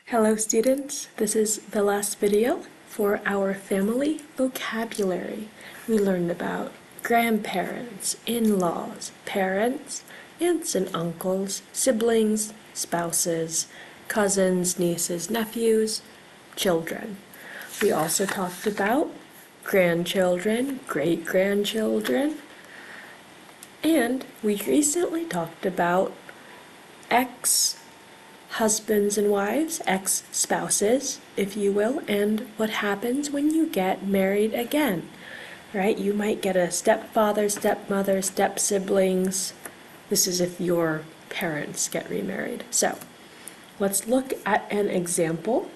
Hello students, this is the last video for our family vocabulary. We learned about grandparents, in-laws, parents, aunts and uncles, siblings, spouses, cousins, nieces, nephews, children. We also talked about grandchildren, great-grandchildren, and we recently talked about ex-husbands and wives, ex-spouses, if you will, and what happens when you get married again, right? You might get a stepfather, stepmother, step-siblings. This is if your parents get remarried. So let's look at an example.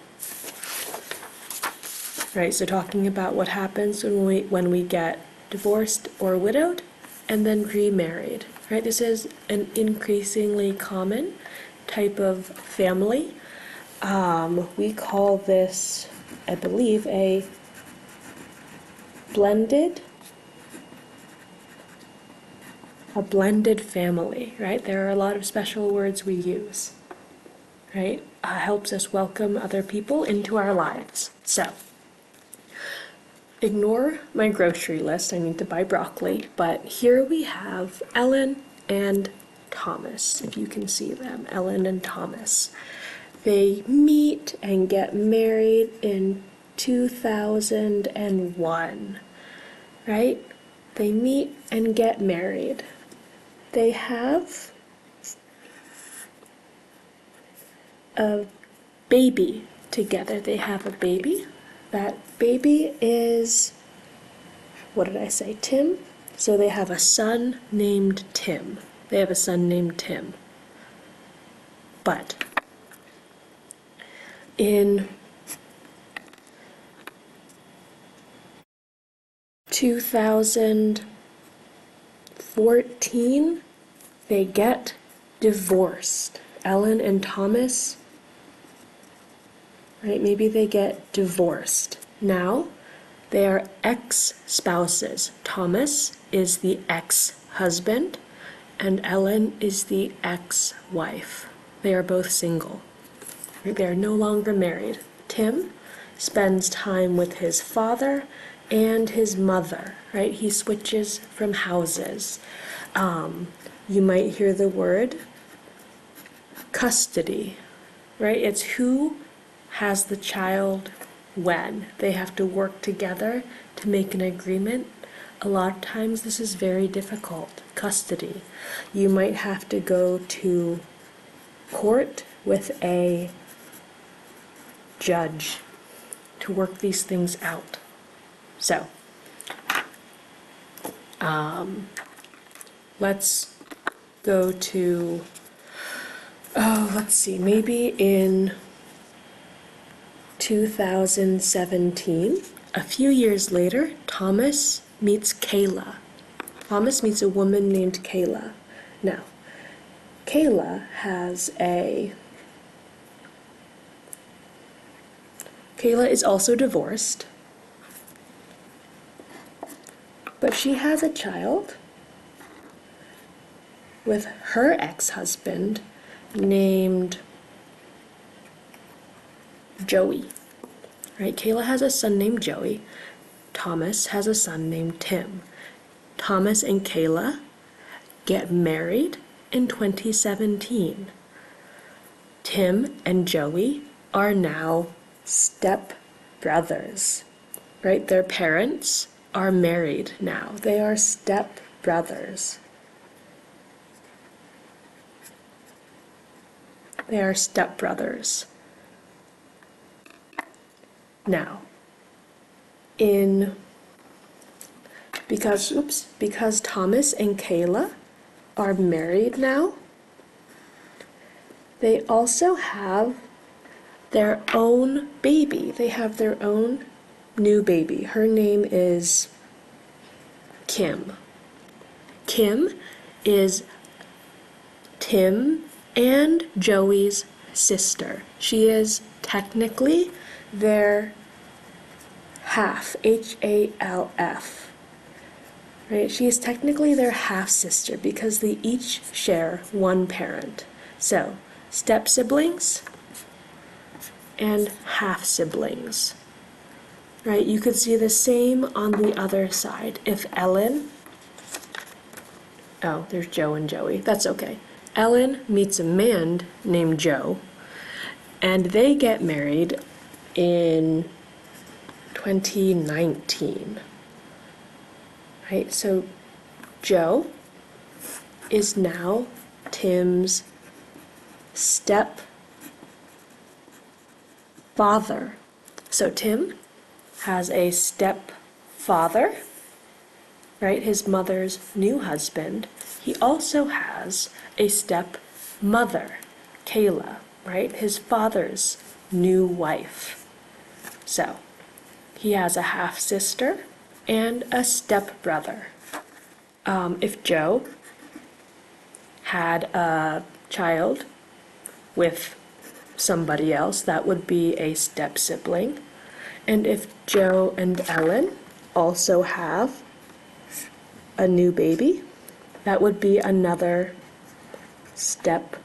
Right, so talking about what happens when we get divorced or widowed and then remarried. Right, this is an increasingly common type of family. We call this, I believe, a blended family, right? There are a lot of special words we use, right? Helps us welcome other people into our lives. So, ignore my grocery list, I need to buy broccoli, but here we have Ellen and Thomas, if you can see them, Ellen and Thomas. They meet and get married in 2001, right? They meet and get married. They have a baby together. They have a baby. That baby is, what did I say, Tim? So they have a son named Tim. They have a son named Tim. But in 2014, they get divorced. Ellen and Thomas, right? Maybe they get divorced. Now, they are ex-spouses. Thomas is the ex-husband, and Ellen is the ex-wife. They are both single. They are no longer married. Tim spends time with his father and his mother, right? He switches from houses. You might hear the word custody, right? It's who has the child when. They have to work together to make an agreement. A lot of times this is very difficult, custody. You might have to go to court with a judge to work these things out. So, let's go to, let's see, maybe in 2017, a few years later, Thomas meets Kayla. Thomas meets a woman named Kayla. Now, Kayla is also divorced, but she has a child with her ex-husband named Joey, right? Kayla has a son named Joey. Thomas has a son named Tim. Thomas and Kayla get married in 2017. Tim and Joey are now step-brothers, right? Their parents are married now. They are step-brothers. They are step-brothers. Now, because Thomas and Kayla are married now, they also have their own baby. They have their own new baby. Her name is Kim. Kim is Tim and Joey's sister. She is technically their half, H-A-L-F. Right? She is technically their half-sister because they each share one parent. So, step-siblings, and half-siblings. Right, you could see the same on the other side. If Ellen, oh, there's Joe and Joey, that's okay. Ellen meets a man named Joe, and they get married in 2019. Right, so Joe is now Tim's stepfather. So Tim has a stepfather, right? His mother's new husband. He also has a stepmother, Kayla, right? His father's new wife. So he has a half sister and a stepbrother. If Joe had a child with somebody else, that would be a step sibling. And if Joe and Ellen also have a new baby, that would be another step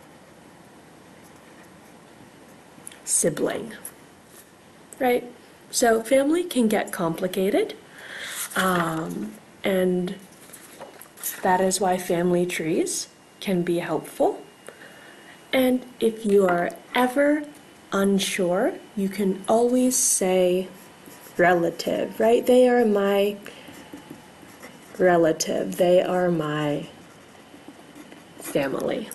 sibling, right? So family can get complicated, and that is why family trees can be helpful. And if you are ever unsure, you can always say relative, right? They are my relative. They are my family.